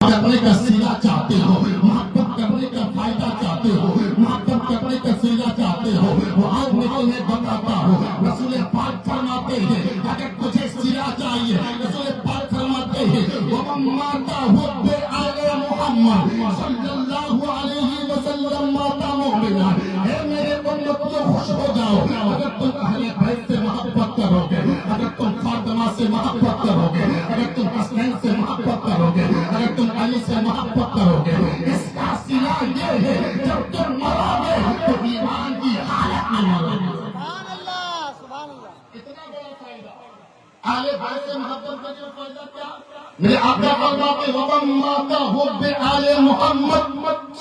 کرنے کا سیلا چاہتے ہو، محبت کرنے کا فائدہ چاہتے ہو، محبت کرنے کا سیلا چاہتے ہو، وہ آج میں تمہیں بتاتا ہوں۔ رسول پاک فرماتے ہیں اگر تجھے سیلا چاہیے، رسول پاک فرماتے ہیں وَمَن مَاتَ حُبِّ آلِ محمد صلی اللہ علیہ وسلم مَاتَ مُؤْمِنًا۔ اے میرے امتیوں خوش ہو جاؤ اگر تم اہل بیت سے محبت کرو گے، اگر تم فاطمہ سے محبت کرو گے، اگر تم حسنین سے محبت کرو گے، اگر تم علی سے محبت کرو گے۔ اس کا صلہ یہ ہے جب تم مرو گے تو ایمان کی حالت میں مرو گے۔ سبحان اللہ، سبحان اللہ۔ اتنا بڑا فائدہ اہل بیت سے محبت کا جو فائدہ کیا؟ میرے آقا فرماتے وَمَن مَاتَ حُبِّ آلِ محمد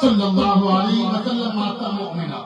صلی اللہ علیہ وسلم مَاتَ مُؤْمِنًا۔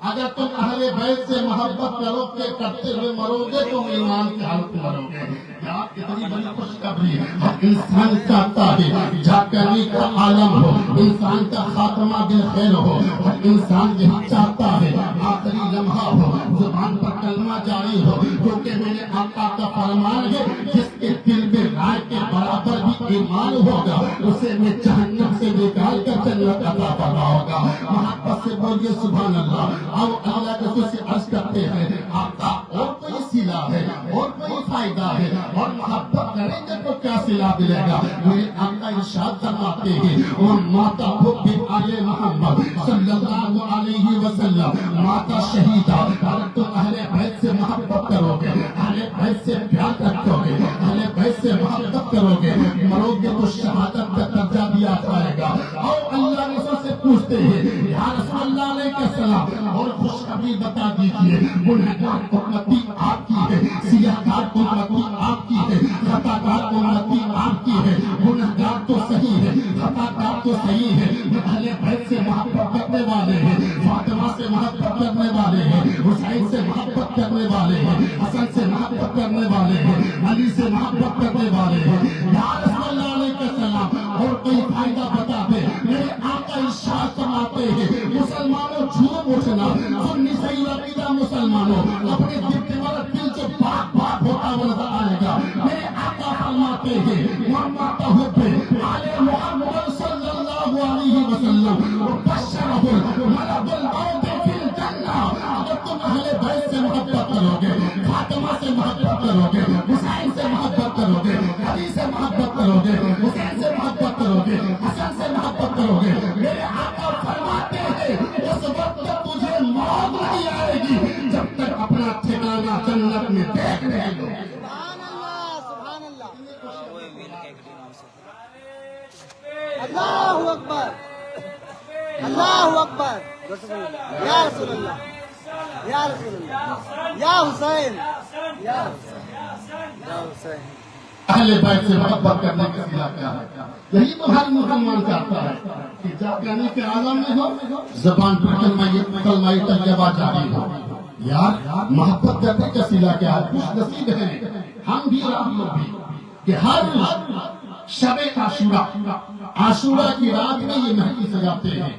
اگر تم اہل بیت سے محبت کرو گے کرتے ہوئے مرو گے تو ایمان کی حالت میں مرو گے۔ یار اتنی بڑی خوشخبری ہے، انسان چاہتا ہے جھاکنی کا عالم ہو، انسان کا خاتمہ بالخیر ہو، انسان یہی چاہتا ہے آخری لمحہ ہو، زبان پر کلمہ جاری ہو، کیونکہ میرے آقا کا فرمان ہے جس کے دل میں رائے کے برابر بھی ایمان ہوگا اسے میں جہنم سے نکال کر جنت عطا فرماؤں گا۔ محبت سے بولیے سبحان اللہ۔ اب اللہ کے رسول سے عرض کرتے ہیں آقا اور کوئی صلہ ہے اور کوئی فائدہ ہے اور محبت کریں گے تو کیا صلہ ملے گا؟ میرے آقا ارشاد فرماتے ہیں ماتا حب آل محمد صلی اللہ علیہ وسلم ماتا شہیدہ۔ اگر تم اہل بیت سے محبت کرو گے، اہل بیت سے پیار رکھو گے، اہل بیت سے محبت کرو گے، مرو گے تو شہادت کا درجہ دیا جائے گا۔ اور اللہ کے رسول سے پوچھتے ہیں یا رسول اللہ علیہ السلام اور خوشخبری بتا دیجئے گنہگار امتی آپ کی ہے، سیاہکار امتی آپ کی ہے، خطاکار امتی آپ کی ہے۔ گنہگار تو صحیح ہے، خطاکار تو صحیح ہے، اہل بیت سے محبت کرنے والے ہیں، فاطمہ سے محبت کرنے والے ہیں، حسین سے محبت کرنے والے ہیں، حسن سے محبت کرنے والے ہیں، علی سے محبت کرنے والے ہیں۔ یا رسول اللہ علیہ السلام اور کوئی فائدہ بتا دے۔ میرے آقا ارشاد فرماتے ہیں مسلمانوں جھوم اٹھنا، سنی صحیح عقیدہ مسلمانوں اپنے دل کے مگر دل سے پاک پاک ہوتا ہوا نظر آئے گا۔ میرے آقا فرماتے ہیں محمد حب آل محمد صلی اللہ علیہ وسلم وبشرہ الملک الموت فی الجنہ۔ اگر تم اہل بیت سے محبت کرو گے، فاطمہ سے محبت کرو گے، حسین سے محبت کرو گے، علی سے محبت کرو گے، حسین سے محبت کرو گے، حسن سے محبت کرو گے، میرے آقا فرماتے ہیں اس وقت تک تجھے موت نہیں آئے گی جب تک اپنا ٹھکانہ جنت میں دیکھ رہے ہو۔ سبحان اللہ، سبحان اللہ۔ اللہ اکبر، اللہ اکبر۔ یا رسول اللہ، یا رسول اللہ، یا حسین، یا حسین۔ اہل بیت سے محبت کرنے کا صلہ کیا ہے؟ یہی تو ہر مسلمان چاہتا ہے کہ جاگنے کے عالم میں ہو، زبان پر کلمہ طیبہ جاری ہو۔ یار محبت کرنے کا صلہ کیا ہے؟ خوش نصیب ہیں ہم بھی اور آپ لوگ بھی کہ ہر شب عاشورہ کی رات میں یہ مہدی سجاتے ہیں۔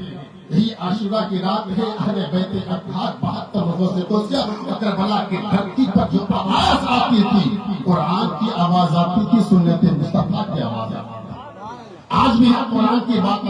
یہی عاشورہ کی رات ہے اہل بیت اطہار 72 روزوں سے توسیہ کربلا کی دھرتی پر جو آواز آتی تھی قرآن کی آواز آتی تھی، سنت مصطفیٰ کی آواز آتی تھی۔ آج بھی قرآن کی بات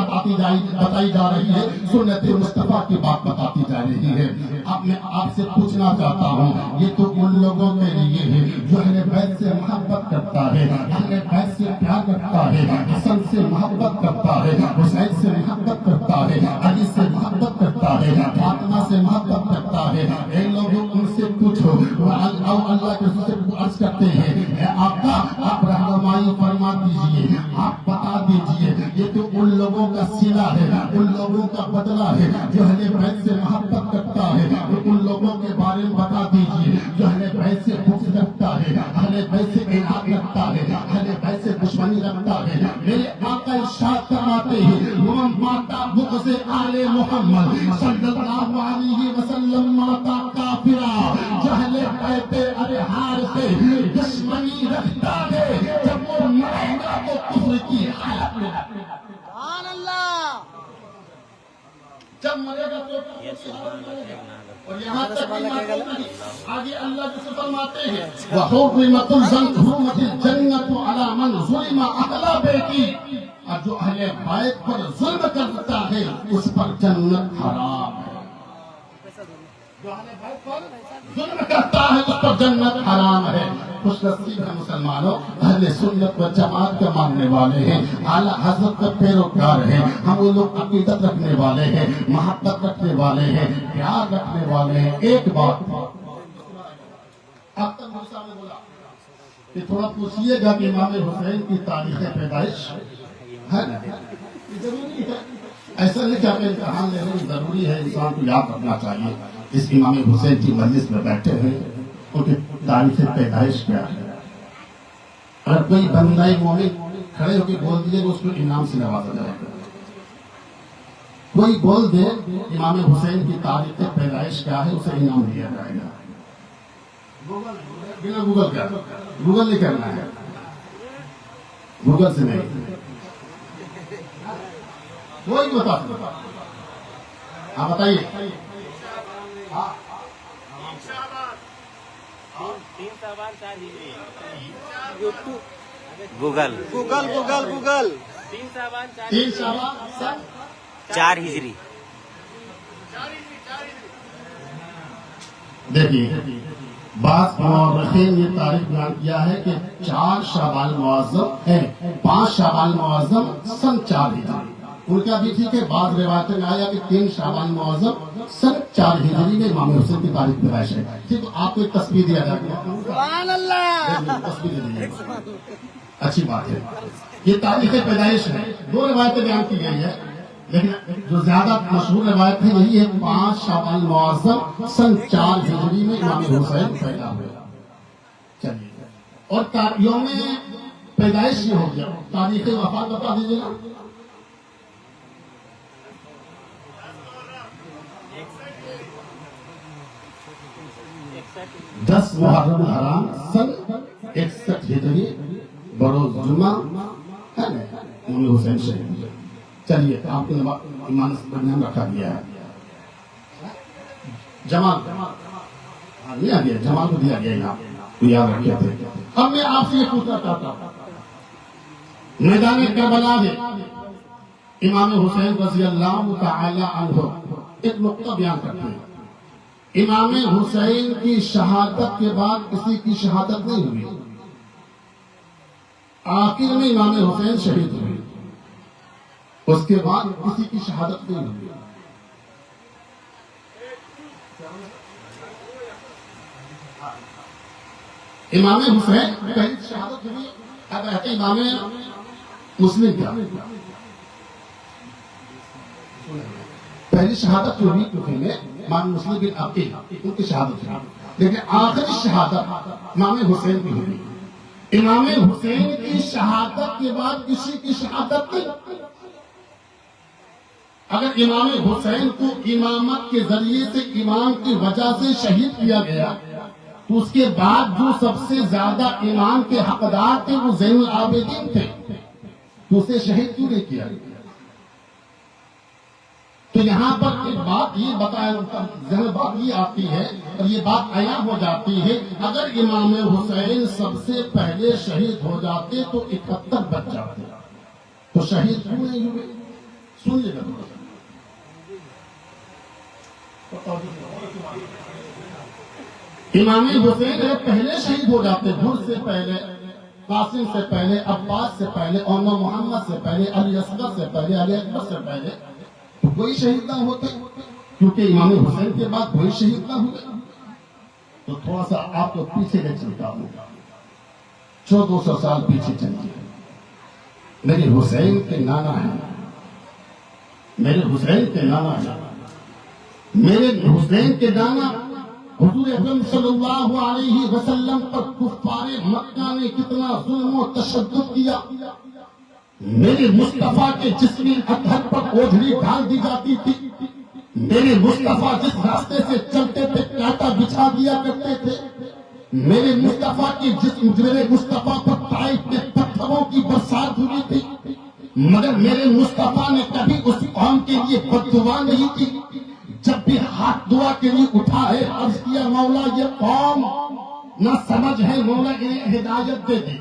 بتائی جا رہی ہے، سنت مصطفیٰ کی بات بتاتی جا رہی ہے۔ اب میں آپ سے پوچھنا چاہتا ہوں یہ تو ان لوگوں کے لیے ہے جو اہل بیت سے محبت کرتا ہے، اہل بیت سے پیار رکھتا ہے، حسن سے محبت کرتا ہے، حسین سے محبت کرتا ہے، علی سے محبت کرتا ہے، فاطمہ سے محبت کرتا ہے۔ اے لوگوں ان سے پوچھو، اللہ کے رسول سے عرض کرتے ہیں اے آقا آپ رہنمائی فرما دیجئے، آپ بتا دیجئے یہ تو ان لوگوں کا صلہ ہے، ان لوگوں کا بدلہ ہے جو اہل بیت سے محبت کرتا ہے۔ ان لوگوں کے بارے میں بتا دیجئے جو اہل بیت سے بغض رکھتا ہے، اہل بیت سے عناد رکھتا ہے، اہل بیت سے دشمنی رکھتا ہے۔ میرے آقا ارشاد فرماتے ہیں ومن ماتا بغض آل محمد صلی اللہ علیہ وسلم ماتا کافرا۔ جو اہل بیت اطہار سے دشمنی رکھتا ہے جب وہ مرے گا تو کفر کی حالت میں سبحان اللہ۔ جب مرے گا تو اور یہاں تک آگے اللہ جو فرماتے ہیں وَحُرِّمَتُ الْجَنَّةُ عَلَى مَنْ ظُلِمَ أَهْلَ بَيْتِهِ۔ اور جو اہل بیت پر ظلم کرتا ہے اس پر جنت حرام ہے. جو اہل بیت پر ظلم کرتا ہے اس پر جنت حرام ہے. خوش نصیب ہے مسلمانوں، اہل سنت و جماعت کے ماننے والے ہیں، اعلیٰ حضرت کے پیروکار ہیں. ہم وہ لوگ عقیدت رکھنے والے ہیں، محبت رکھنے والے ہیں، پیار رکھنے والے ہیں. ایک بات اب تک موسیٰ نے بولا کہ تھوڑا پوچھئے گا کہ امام حسین کی تاریخ پیدائش ہے نا، ضروری ہے. ایسا نہیں کہ آپ امتحان لے رہے ہیں، ضروری ہے انسان کو یاد رکھنا چاہیے. اس امام حسین کی مجلس میں بیٹھے ہیں، ان کی تاریخ پیدائش کیا ہے. اگر کوئی بندہ مومن کھڑے ہو کے بول دیے تو اس کو انعام سے نوازا جائے گا. کوئی بول دے امام حسین کی تاریخ پیدائش کیا ہے، اسے انعام دیا جائے گا. بنا گوگل کا، گوگل نہیں کرنا ہے، گوگل سے نہیں. کوئی بتا سکتا. آپ بتائیے. گوگل گوگل گوگل گوگل 3 شعبان 4 ہجری. دیکھیے بعض مورخین نے تاریخ بیان کیا ہے کہ 4 شعبان معظم ہے، 5 شعبان معظم سن 4 ہجری. ان کا بھی ٹھیک ہے. بعض روایتوں میں آیا کہ 3 شعبان معظم سن 4 ہجری میں امام حسین کی تاریخ پیدائش ہے. ٹھیک، آپ کو ایک تصویر دیا جائے سبحان اللہ. تصویر دی اچھی بات ہے. یہ تاریخ پیدائش ہے. 2 روایتیں بیان کی گئی ہے، لیکن جو زیادہ مشہور روایت ہے وہی ہے 5 شعبان معظم سن 4 ہجری میں امام حسین پیدا ہوئے. چلیے، اور یوم پیدائش یہ ہو گیا. تاریخ وفات بتا دیجیے نا. 10 محرم الحرام سن 61 ہجری بروز جمعہ ہے نا امام حسین شہید. چلیے آپ کے ایمان سے نام رکھا گیا ہے. جمال نہیں آ گیا، جمال کو دیا گیا یہاں تو یاد رکھے تھے. اب میں آپ سے یہ پوچھنا چاہتا ہوں، میدان کربلا میں امام حسین رضی اللہ تعالی عنہ ایک نقطہ بیان کرتے ہیں. امام حسین کی شہادت کے بعد کسی کی شہادت نہیں ہوئی. آخر میں امام حسین شہید ہوئے، اس کے بعد کسی کی شہادت نہیں ہوئی. امام حسین پہلی شہادت ہوئی اب کہتے ہیں امام مسلم کیا پہلی شہادت جو ہوئی کیونکہ میں امام مسلم بن عقیل ان کی شہادت ہوئی، لیکن آخری شہادت امام حسین کی ہوئی. امام حسین کی شہادت کے بعد کسی کی شہادت نہیں. اگر امام حسین کو امامت کے ذریعے سے امام کی وجہ سے شہید کیا گیا تو اس کے بعد جو سب سے زیادہ امام کے حقدار تھے وہ زین العابدین تھے، تو اسے شہید کیوں نہیں کیا گیا؟ تو یہاں پر ایک بات یہ بتایا ذہن بات یہ آتی ہے اور یہ بات عیاں ہو جاتی ہے، اگر امام حسین سب سے پہلے شہید ہو جاتے تو 71 بچ جاتے، تو شہید کیوں نہیں ہوئے؟ سن لے گا. امام حسین پہلے شہید ہو جاتے، بھر سے پہلے، قاسم سے پہلے، عباس سے پہلے، اور محمد سے پہلے، علی اصغر سے پہلے، علی اکبر سے پہلے، تو کوئی شہید نہ ہوتے، کیونکہ امام حسین کے بعد کوئی شہید نہ ہوئے. تو تھوڑا سا آپ کو پیچھے لے چلتا ہوں، 1400 سال پیچھے چلیے. میرے حسین کے نانا ہیں، میرے حسین کے نانا ہیں، میرے حسین کے نانا حضور اکرم صلی اللہ علیہ وسلم پر کفار مکہ نے کتنا ظلم و تشدد کیا. میرے مصطفیٰ کے جسم اطہر پر اوڑھنی ڈال دی جاتی تھی. میرے مصطفیٰ جس راستے سے چلتے تھے کانٹا بچھا دیا کرتے تھے. میرے مصطفیٰ کے جسم، میرے مصطفیٰ پر طائف کے پتھروں کی برسات ہوئی تھی، مگر میرے مصطفیٰ نے کبھی اس قوم کے لیے بد دعا نہیں کی. جب بھی ہاتھ دعا کے لیے اٹھا ہے عرض کیا مولا یہ قوم نہ سمجھ ہے، مولا انہیں ہدایت دے دے.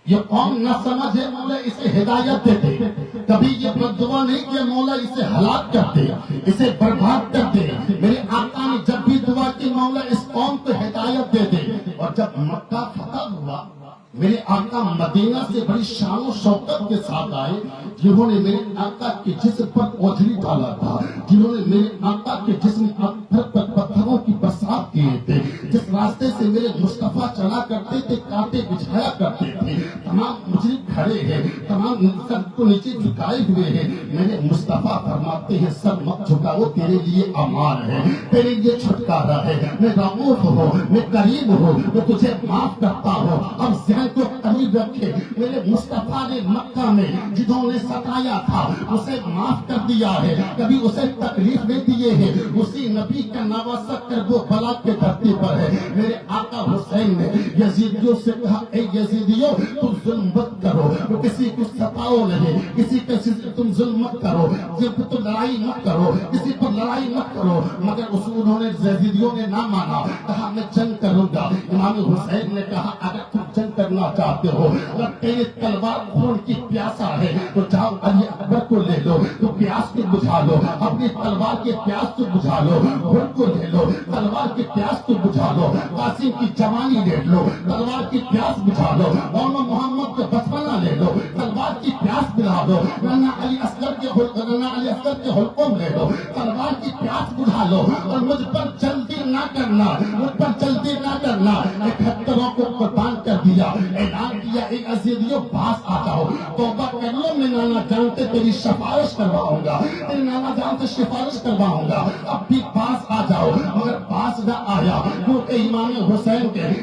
یہ قوم نہ سمجھے مولا اسے ہدایت دیتے، کبھی یہ بددعا نہیں کہ مولا اسے ہلاک کر دے، اسے برباد کر دے۔ میرے آقا نے جب بھی دعا کی مولا اس قوم کو ہدایت دے دے۔ اور جب مکہ فتح ہوا، میرے آقا مدینہ سے بڑی شان و شوکت کے ساتھ آئے، جنہوں نے میرے آقا کے جسم پر اوجھلی ڈالا تھا، جنہوں نے میرے آقا کے جسم پر پتھروں کی برسات کیے تھے، جس راستے سے میرے مصطفیٰ چلا کرتے تھے، کانٹے بچھایا کرتے تھے، تمام مجرم کھڑے ہیں، تمام سر کو نیچے جھکائے ہوئے ہیں۔ میرے مصطفیٰ فرماتے ہیں سر مت جھکاؤ، تیرے لیے امان ہے، تیرے لیے چھٹکارا ہے، میں رؤوف ہوں، میں کریم ہوں، میں تجھے معاف کرتا ہوں۔ اب ذہن کو قریب رکھے، میرے مصطفیٰ نے مکہ میں جنہوں نے ستایا تھا اسے معاف کر دیا ہے، کبھی اسے تکلیف نہیں دیے ہیں۔ اسی نبی کا نواسہ کربلا کے دھرتی پر ہے۔ میرے آقا حسین نے یزیدیوں سے کہا اے یزیدیوں تم ظلم مت کرو، کسی کو ستاؤ نہیں، کسی کے تم ظلم مت کرو، تم لڑائی مت کرو، کسی پر لڑائی مت کرو۔ مگر انہوں نے یزیدیوں نے نہ مانا، کہا میں جنگ کروں گا۔ امام حسین نے کہا اگر تم جنگ کرنا چاہتے ہو، اگر تیری تلوار خون کی پیاسا ہے تو جاؤ علی اکبر کو لے لو، تو پیاس کو بجھا لو، اپنی تلوار کے پیاس کو بجھا لو، خون کو لے لو، تلوار کے پیاس کو بجھا لو، قاسم کی جوانی لے لو، تلوار کی پیاس بجھا لو، مولانا محمد کو بچپنا لے لو، تلوار کی پیاس بجھا دو، مولانا علی اصغر کے حلقوم لے لو، تلوار کی پیاس بجھا لو، اور مجھ پر جلدی نہ کرنا، مجھ پر جلدی نہ کرنا۔ 71 کو قربان کر دیا، اعلان کیا اے عزیزیوں پاس آ جاؤ، توبہ کر لو، میں نانا جان سے تیری سفارش کرواؤں گا، تیرے نانا جان سے سفارش کرواؤں گا، اب بھی پاس آ جاؤ۔ مگر پاس نہ آیا، کیونکہ امام حسین جو ہے،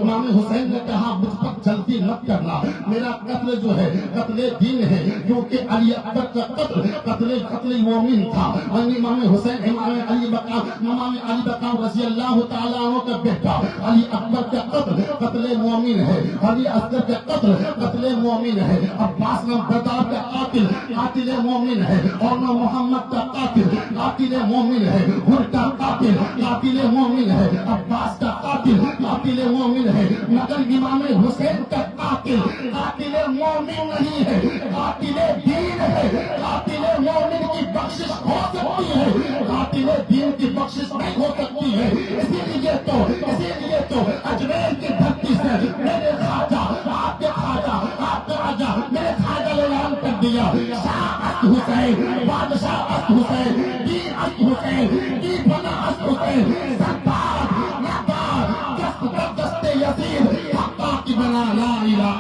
امام حسین نے کہا مجھ پر جلدی مت کرنا، میرا قتل جو ہے قتل دین ہے، کیونکہ علی اکبر کا قتل مومن تھا۔ امام حسین امام علی مقام رضی اللہ تعالیٰ عنہ کا بیٹا، علی اکبر کا قتل مومن ہے، علی اصغر کا قتل مومن ہے، عباس نمبردار کا قاتل مومن ہے، اور محمد کا قاتل مومن ہے، حر کا قاتل مومن ہے، عباس کا قاتل مومن ہے، مگر امام حسین کا قاتل مومن نہیں ہے، قاتل دین ہے۔ قاتل مومن کی بخشش ہو سکتی ہے، قاتل دین کی بخشش نہیں ہو سکتی ہے۔ اسی لیے تو اجمیر کی دھرتی سے میرے خواجہ، آپ کے خواجہ میرے خواجہ نے اعلان کر دیا شاہ است حسین، بادشاہ است حسین، پیر است حسین، کی بنا است حسین، سردار نادار دست یزید، حقا کی بنا لا الہ۔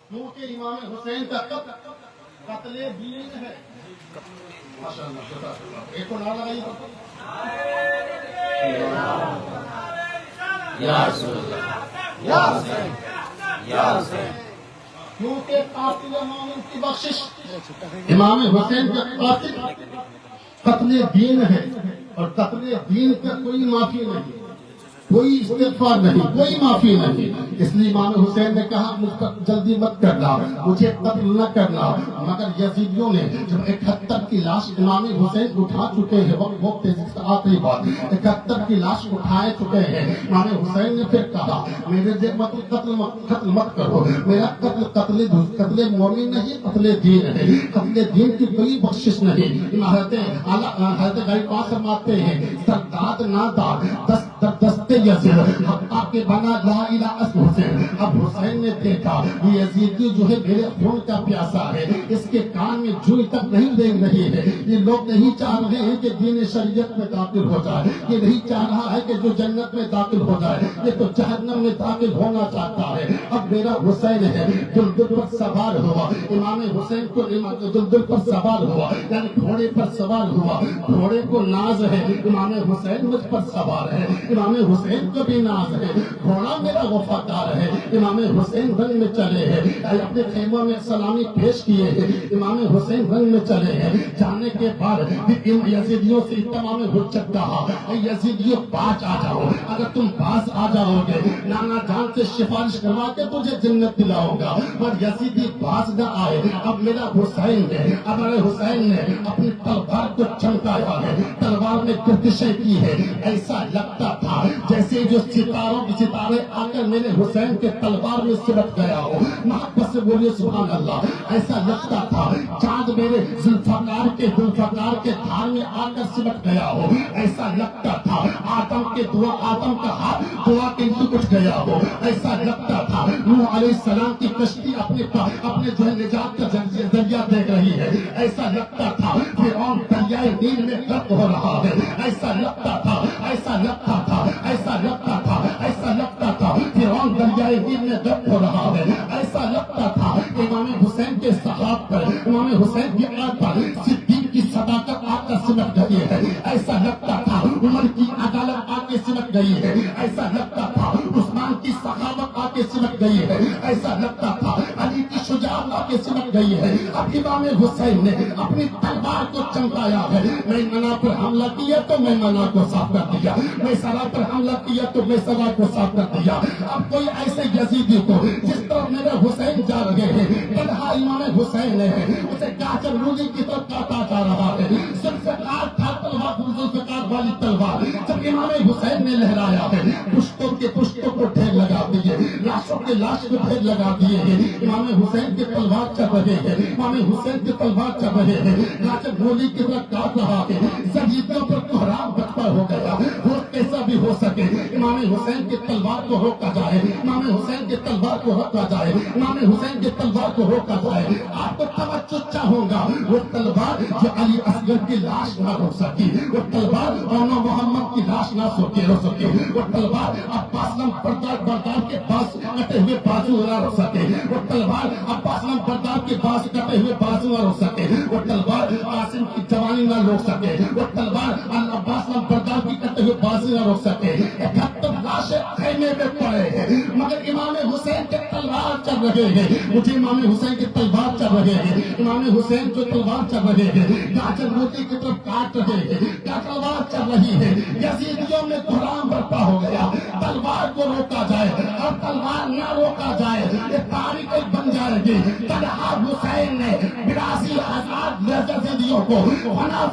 کیونکہ امام حسین کا قتل دین ہے۔ ایک کو نہ لگائی یا رسول اللہ، یا حسین، یا حسین۔ کیونکہ قاتل مومن کی بخشش، امام حسین کا قتل دین ہے، اور قتل دین کا کوئی معافی نہیں، کوئی استغفار نہیں، کوئی معافی نہیں۔ اس لیے امام حسین نے کہا مجھ پر جلدی مت کرنا، مجھے قتل نہ کرنا۔ مگر یزیدیوں نے جب 71 کی لاش امام حسین اٹھا چکے ہیں، وقت تیزی سے آخری بات، 71 کی لاش اٹھائے چکے ہیں، امام حسین نے پھر کہا میرے قتل مت کرو، میرا قتل مومن نہیں، قتل دین ہے، قتل دین کی کوئی بخشش نہیں۔ حضرت غریب پاک فرماتے ہیں سرداد نادار دستے یزید، حقا کے بنا لا الہ الا حسین۔ اب حسین نے دیکھا یہ یزیدی جو ہے میرے خون کا پیاسا ہے، اس کے کان میں جوئی تک نہیں دیکھ رہی ہے، یہ لوگ نہیں چاہ رہے ہیں کہ دین شریعت میں داخل ہو جائے، یہ نہیں چاہ رہا ہے کہ جو جنت میں داخل ہو جائے، یہ تو جہنم میں داخل ہونا چاہتا ہے۔ اب میرا حسین ہے دلدل پر سوار ہوا، امام حسین کو دلدل پر سوار ہوا، یعنی گھوڑے پر سوار ہوا، گھوڑے کو ناز ہے امام حسین مجھ پر سوار ہے، امام حسین کو بھی ناز ہے، گھوڑا میرا وفادار ہے۔ امام حسین رنگ میں چلے ہیں، اپنے خیموں میں سلامی پیش کیے ہیں، امام حسین رنگ میں چلے ہیں۔ جانے کے بعد یزیدیوں سے تمام حجت کہا اے یزیدیوں باز آ جاؤ، اگر تم باز آ جاؤ گے نانا جان سے سفارش کروا کے تجھے جنت دلاؤں گا، پر یزیدی باز نہ آئے۔ اب میرا حسین نے ہمارے حسین نے اپنی تلوار کو چمکایا ہے، تلوار میں گردشیں کی ہے، ایسا لگتا تھا جیسے جو ستارے آ کر میرے حسین کے تلوار میں سمٹ گیا ہو. محبت سے بولیے سبحان اللہ. ایسا لگتا تھا چاند میرے ذوالفقار کے دھار میں آ کر سمٹ گیا ہو. ایسا لگتا تھا آدم کا ہاتھ دعا کے اندر اٹھ گیا ہو. ایسا لگتا تھا نوح علیہ السلام کی کشتی اپنے جو ہے نجات کا ذریعہ دیکھ رہی ہے. ایسا لگتا تھا فرعون دریائے نیل میں غرق ہو رہا ہے. ایسا لگتا تھا فرعون دریائے نیل میں غرق ہو رہا ہے. ایسا لگتا تھا امام حسین کے صحاب پر, امام حسین کی آنکھ پر صدیق کی صداقت آ کر سمٹ گئی ہے. ایسا لگتا تھا عمر کی عدالت آ کے سمٹ گئی ہے. ایسا لگتا تھا عثمان کی سخاوت آ کے سمٹ گئی ہے. ایسا لگتا تھا علی کی شجاعت آ کے سمٹ گئی ہے. اب امام حسین نے اپنی تلوار کو چمکایا ہے. میں منا پر حملہ کیا تو میں منا کو صاف کر دیا, میں سرا پر حملہ کیا تو میں سرا کو صاف کر دیا. اب کوئی ایسے یزیدی کو جس طرح میرے حسین جا رہے ہیں, طلحہ امام حسین ہے, اسے کاچر روزی کی طرف کاٹا جا رہا ہے. ذوالفقار تھا تلوار, ذوالفقار والی تلوار جب امام حسین نے لہرایا ہے, پشتوں کے پشتوں کو ڈھیر لگا دیے, لاشوں کے لاش کو ڈھیر لگا دیے ہیں. امام حسین کے تلوار چل رہے ہیں, امام حسین کے تلوار چل رہے ہیں. کاچر گولی کی طرف کاٹ رہا ہے. زبیدوں پر کوہرام بچپا ہو گیا. وہ کیسا بھی ہو سکے امام حسین کے تلوار کو روکا جائے, امام حسین کے تلوار کو روکا جائے, امام حسین کے تلوار کو روکا جائے. آپ کو توجہ چاہوں گا, وہ تلوار جو علی اصغر کی لاش نہ روک سکی, وہ تلوار مولانا محمد کی لاش نہ رو سکے, وہ تلوار عباس لم بردار کے پاس کٹے ہوئے بازو نہ روک سکے, وہ تلوار عباس لم بردار کے پاس کٹے ہوئے بازو نہ روک سکے, وہ تلوار قاسم کی جوانی نہ روک سکے, وہ تلوار عباس لم بردار کی کٹے ہوئے بازو نہ روک سکے. 71 لاشیں خیمے میں پڑے ہیں مگر امام حسین کے تلوار چل رہے ہیں. مجھے امام حسین کے تلوار چل رہے ہیں, امام حسین جو تلوار چل رہے ہیں, گاجر موتی کی طرف کاٹ رہے ہیں, کیا تلوار چل رہی ہے. یزیدیوں میں بحران برپا ہو گیا. تلوار کو روکا جائے اور تلوار نہ روکا جائے, یہ تاریخ بن جائے گی. طلحہ حسین نے 82,000 یزیدیوں کو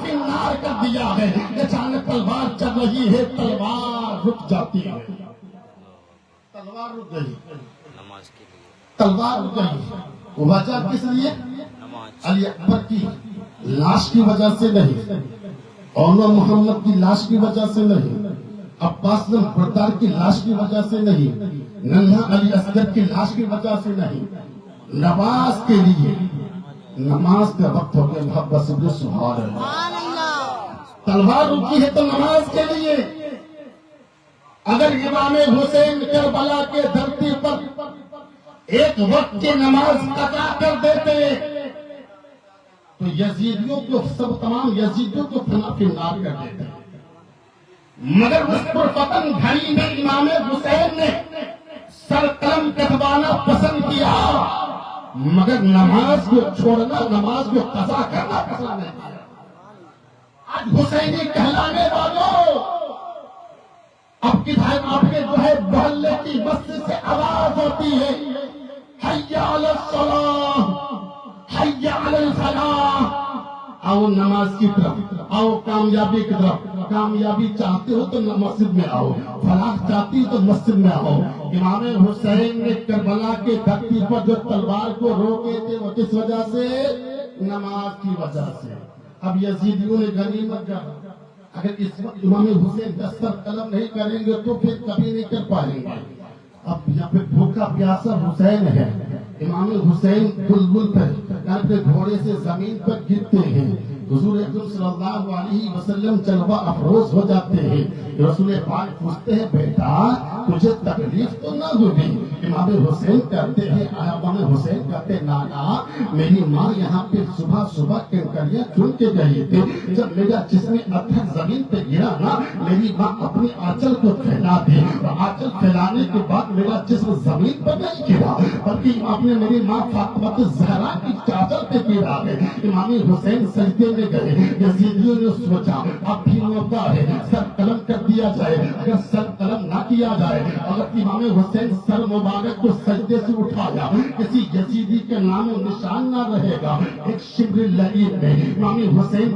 فی النار کر دیا ہے. اچانک تلوار چل رہی ہے, تلوار رک جاتی ہے. تلوار رک گئی, نماز کے لیے, تلوار رک گئی. وجہ کس لیے؟ نماز. علی اکبر کی لاش کی وجہ سے نہیں, مولانا محمد کی لاش کی وجہ سے نہیں, عباس لم بردار کی لاش کی وجہ سے نہیں, ننھا علی اصغر کی لاش کی وجہ سے نہیں. نماز کے لیے, نماز کا وقت ہو گیا. محبت سے جو سبحان اللہ. تلوار رکی ہے تو نماز کے لیے. اگر امام حسین کربلا کے دھرتی پر ایک وقت کی نماز قضا کر دیتے تو یزیدیوں کو تمام یزیدیوں کو فنا فی النار کر دیتے. مگر اس پر فتن گھڑی میں امام حسین نے سر قلم کٹوانا پسند کیا, مگر نماز کو چھوڑنا, نماز کو قضا کرنا پسند نہیں کیا. آج حسینی کہلانے والوں, آپ کے جو ہے محلے کی مسجد سے آواز ہوتی ہے, حی علی الصلاۃ, حی علی الفلاح. آؤ نماز کی طرف, آؤ کامیابی کی طرف. کامیابی چاہتے ہو تو مسجد میں آؤ, فلاح چاہتی ہو تو مسجد میں آؤ. امام حسین نے کربلا کے دھرتی پر جو تلوار کو روکے تھے وہ کس وجہ سے؟ نماز کی وجہ سے. اب یزیدیوں نے غنیمت جانا, اگر اس وقت امام حسین دستر قلم نہیں کریں گے تو پھر کبھی نہیں کر پائیں گے. اب یہاں پہ بھوکا پیاسا حسین ہے. امام حسین بلبل پر گھوڑے سے زمین پر گرتے ہیں. حضور اکرم صلی اللہ علیہ وسلم جلوہ افروز ہو جاتے ہیں. رسول پاک پوچھتے ہیں بیٹا تجھے تکلیف تو نہ ہوئی؟ امام حسین کہتے ہیں, امام حسین کہتے ہیں نانا میری ماں یہاں پہ صبح صبح کنکریاں چن کے گئی تھی. جب میرا جسم اتھر زمین پہ گرا نا, میری ماں اپنی آنچل کو پھیلا دی, اور آنچل پھیلانے کے بعد میرا جسم زمین پر نہیں گرا بلکہ آپ نے میری ماں فاطمہ الزہرا کی چادر پہ گرا ہے. امام حسین سجدے کرنے گئے یزیدیوں نے سوچا اب بھی موقع ہے سر قلم کر دیا جائے. اگر سر قلم نہ کیا جائے، اگر امام حسین سر مبارک کو سجدے سے اٹھایا کسی یزیدی کے نام و نشان نہ رہے گا. ایک شبر لعین میں امام حسین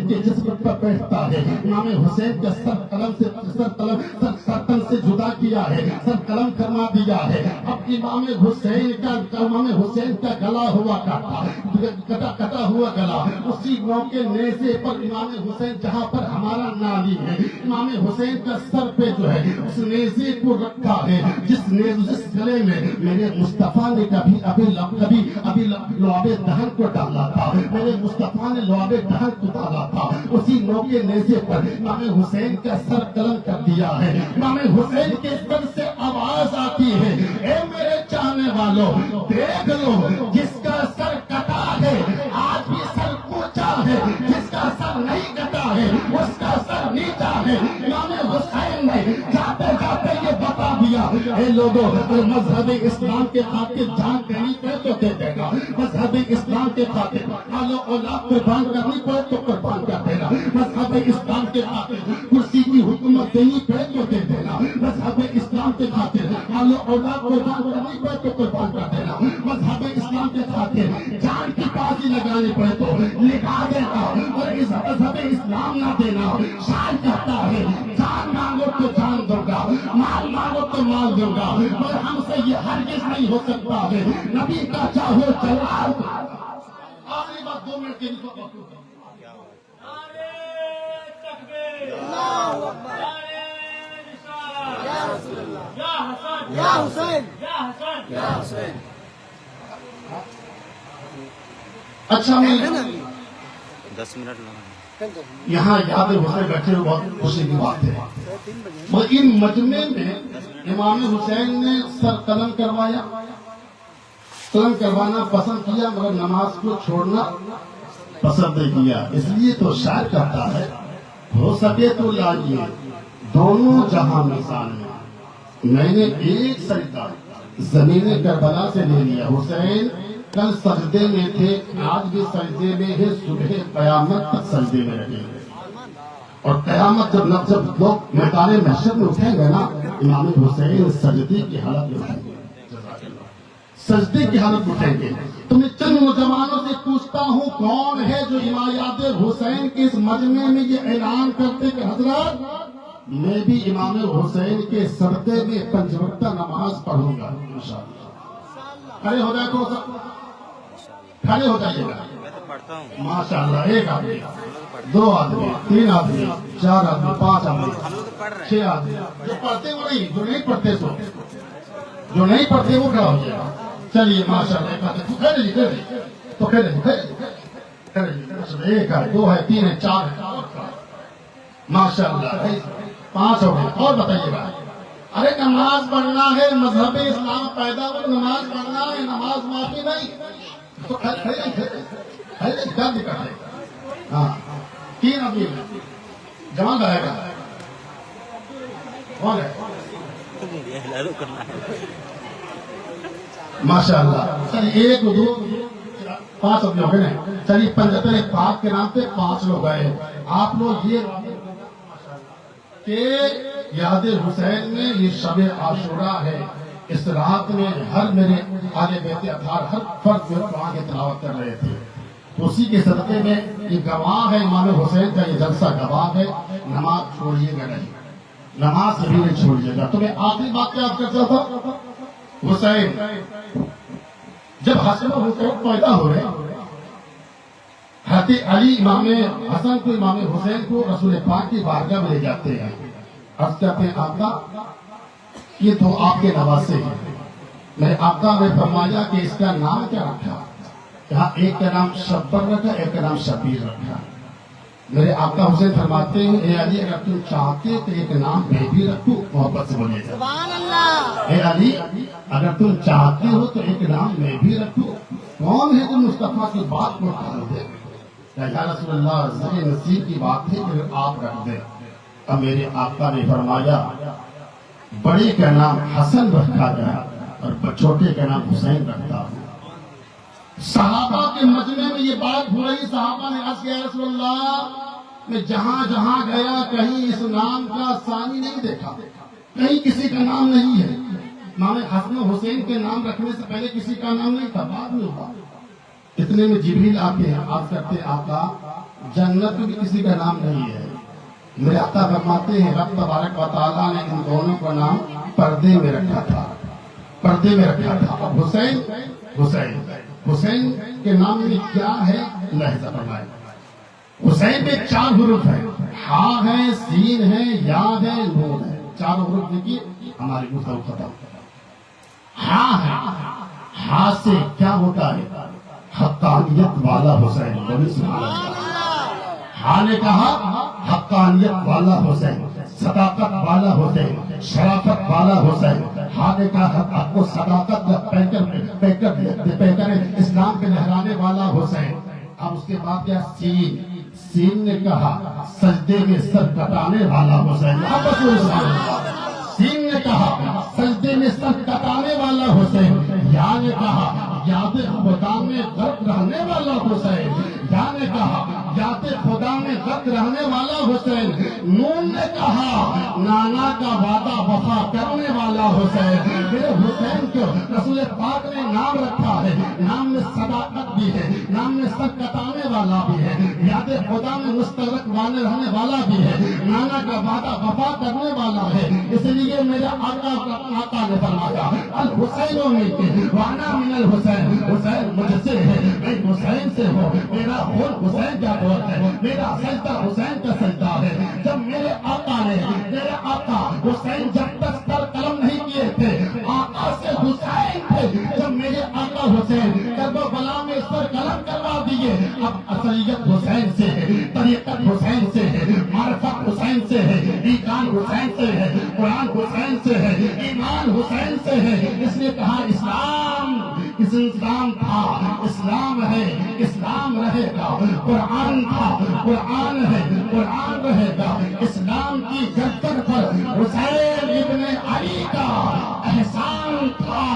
کے جسم پر بیٹھتا ہے. امام حسین کا سر قلم سے جدا کیا ہے، سر قلم فرما دیا ہے. اب امام حسین کا گلا ہوا کٹا ہوا گلا، اسی موقع نیزے پر امام حسین جہاں پر ہمارا نالی ہے، امام حسین کا سر پہ جو ہے اس نیزے کو رکھا ہے جس گلے میں میرے مصطفیٰ نے ابھی لعاب دہن کو ڈالا تھا. میرے مصطفیٰ نے لعاب دہن کو ڈالا تھا. اسی موقع نیزے پر امام حسین کا سر قلم کر دیا ہے. امام حسین کے سر سے آواز آتی ہے، اے میرے چاہنے والوں دیکھ لو، جس کا سر کٹا ہے آج بھی سر اونچا ہے، جس کا سر نہیں کٹا ہے اس کا سر نیچا ہے. امام حسین نے جاتے جاتے یہ بتا دیا، اے لوگوں مذہب اسلام کے خاطر جان دینی پڑے تو دے دے گا، مذہب اسلام کے خاطر مال و اولاد قربان کرنی پڑے تو قربان کر دینا، مذہب اسلام کے خاطر کرسی کی حکومت دینی پڑے تو دے دینا، مذہب اسلام کے خاطر مال و اولاد قربان کرنی پڑے تو قربان کر دینا، مذہب اسلام کے خاطر جان کی بازی لگانی پڑے تو لگا دینا. اور اس مذہب اسلام نہ دینا. شاعر کہتا ہے جان مانگو تو جان دوں گا، مال مانگو تو مال دوں گا، اور ہم سے یہ ہرگز نہیں ہو سکتا ہے. نبی کا چاہو چلاؤ. آخری بات 2 منٹ کے لیے. اچھا میں 10 منٹ لگا. یہاں یاد حسین بیٹھے ہوئے بہت خوشی کی بات ہے. مگر ان مجمع میں امام حسین نے سر قلم کروایا، قلم کروانا پسند کیا مگر نماز کو چھوڑنا پسند نہیں کیا. اس لیے تو شاعر کہتا ہے ہو سکے تو لائیے دونوں جہاں نسان میں. میں نے ایک سجدہ زمین کربلا سے لے لیا. حسین کل سجدے میں تھے، آج بھی سجدے میں ہے، صبح قیامت تک سجدے میں رہیں گے. اور قیامت جب لوگ میدان محشر میں اٹھیں گے نا، امام حسین سجدے کی حالت میں اٹھیں گے، سجدے کی حالت میں اٹھیں گے. تو میں چند نوجوانوں سے پوچھتا ہوں کون ہے جو امامت حسین کے اس مجمع میں یہ اعلان کرتے کہ حضرات میں بھی امام حسین کے سردے میں 5 وقتہ نماز پڑھوں گا انشاءاللہ. کھڑے ہو جائے تو کھڑے ہو جائیے گا. میں تو پڑھتا ہوں ماشاءاللہ. 1 آدمی، 2 آدمی، 3 آدمی، 4 آدمی، 5 آدمی، ہم لوگ تو پڑھ رہے 6 آدمی. جو پڑھتے وہ نہیں، جو نہیں پڑھتے سو، جو نہیں پڑھتے وہ کھڑا ہو جائے گا. چلیے ماشاءاللہ. 1 آدمی تو کھڑے 1 ہے، 2 ہے، 3 ہے، 4 ہے. ماشاءاللہ. 5 ہو گئے. اور بتائیے گا. ارے نماز پڑھنا ہے، مذہب اسلام پیدا ہو، نماز پڑھنا ہے، نماز معافی نہیں. تو ہاں 3 آدمی جمع کرے گا. کون ہے؟ ماشاءاللہ. چلیے 1 2 5 آدمی ہو گئے نا. چلیے 75 پاک کے نام پہ 5 لوگ گئے. آپ لوگ یہ کہ یاد حسین میں یہ شب عاشورہ ہے. اس رات میں ہر میرے آل بیت اطہار ہر فرد جو قرآن کی تلاوت کر رہے تھے. اسی کے صدقے میں یہ گواہ ہے، امام حسین کا یہ جلسہ گواہ ہے. نماز چھوڑیے گا نہیں، نماز کبھی نہیں چھوڑیے گا. تو میں آخری بات یاد کرتا تھا. حسین جب حسن و حسین پیدا ہو رہے، حضرت علی امام حسن کو امام حسین کو رسول پاک کی بارگاہ میں لے جاتے ہیں. عرض کرتے ہیں آقا یہ تو آپ کے نواسے ہیں. میرے آقا نے فرمایا کہ اس کا نام کیا رکھا؟ کہا ایک کا نام شبر رکھا، ایک کا نام شبیر رکھا. میرے آقا حسین فرماتے ہیں اے علی اگر تم چاہتے تو ایک نام میں بھی رکھوں. محبت سے بولیے گا سبحان اللہ. اے علی اگر تم چاہتے ہو تو ایک نام میں بھی رکھوں. کون ہے جو مصطفیٰ کی بات کو ٹال دے؟ یا رسول اللہ زیر نصیب کی بات ہے کہ آپ رکھ دیں. اب میرے آقا نے فرمایا بڑے کا نام حسن رکھا گیا اور چھوٹے کا نام حسین رکھتا ہوں. صحابہ کے مجمع میں یہ بات ہو رہی، صحابہ نے عرض کیا یا رسول اللہ، میں جہاں جہاں گیا کہیں اس نام کا ثانی نہیں دیکھا، کہیں کسی کا نام نہیں ہے۔ امام حسن و حسین کے نام رکھنے سے پہلے کسی کا نام نہیں تھا، بعد میں ہوا۔ اتنے میں جبریل آتے ہیں، آپ کرتے آقا جنت میں بھی کسی کا نام نہیں ہے۔ میرے آقا فرماتے ہیں رب تبارک و تعالیٰ نے ان دونوں کا نام پردے میں رکھا تھا، پردے میں رکھا تھا۔ اب حسین حسین حسین کے نام میں کیا ہے؟ لہذا فرمائے حسین میں 4 حروف ہیں، ہا ہے، سین ہے، یا ہے، نون ہے، 4 حروف دیکھیے ہماری گفتگو ختم۔ ہا ہے، ہا سے کیا ہوتا ہے؟ حقانیت والا حسین، بولی سبحان اللہ۔ ہا نے کہا حقانیت والا حسین، صداقت والا حسین، شرافت والا حسین۔ ہا نے کہا آپ کو صداقت پیکر اسلام کے لہرانے والا حسین۔ اب اس کے بعد کیا؟ سین نے کہا سجدے میں سر کٹانے والا حسین۔ سین نے کہا سجدے میں سر کٹانے والا حسین۔ یا نے کہا یاد خدا میں غرق رہنے والا حسین۔ یا نے کہا یاد خدا میں غرق رہنے والا حسین۔ نون نے کہا نانا کا وعدہ وفا کرنے والا حسین۔ میرے حسین کو رسول پاک نے نام رکھا ہے، نام میں صداقت بھی ہے، نام میں سر کٹانے والا بھی ہے، یاد خدا میں مستغرق وانے رہنے والا بھی ہے، نانا کا وعدہ وفا کرنے والا ہے۔ اس لیے میرے آقا نے فرمایا الحسین وانا من الحسین، حسین مجھ سے ہے، میں حسین سے ہوں، میرا خون حسین کا خون ہے، میرا سجدہ حسین کا سجدہ ہے۔ جب میرے آقا نے، میرے آقا حسین جب تک سر قلم نہیں کیے تھے، آقا سے حسین تھے، جب میرے آقا حسین کربلا میں سر قلم کروا دیے، اب اصلیت حسین سے ہے، طریقت حسین سے ہے، معرفت حسین سے ہے، ایمان حسین سے ہے، قرآن حسین سے ہے، ایمان حسین سے ہے۔ اس نے کہا اسلام تھا، اسلام ہے، اسلام رہے گا، قرآن تھا، قرآن ہے، قرآن رہے گا۔ اسلام کی گردن پر حسین ابن علی کا احسان تھا،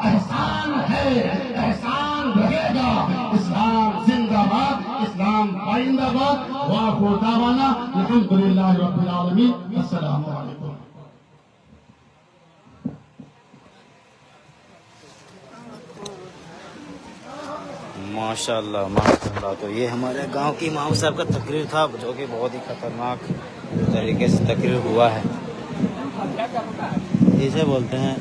احسان ہے، احسان رہے گا۔ اسلام زندہ باد، اسلام پائندہ باد۔ وآخر دعوانا الحمدللہ رب العالمین۔ السلام علیکم۔ ماشاء اللہ۔ تو یہ ہمارے گاؤں کی امام صاحب کا تقریر تھا، جو کہ بہت ہی خطرناک طریقے سے تقریر ہوا ہے۔ اسے بولتے ہیں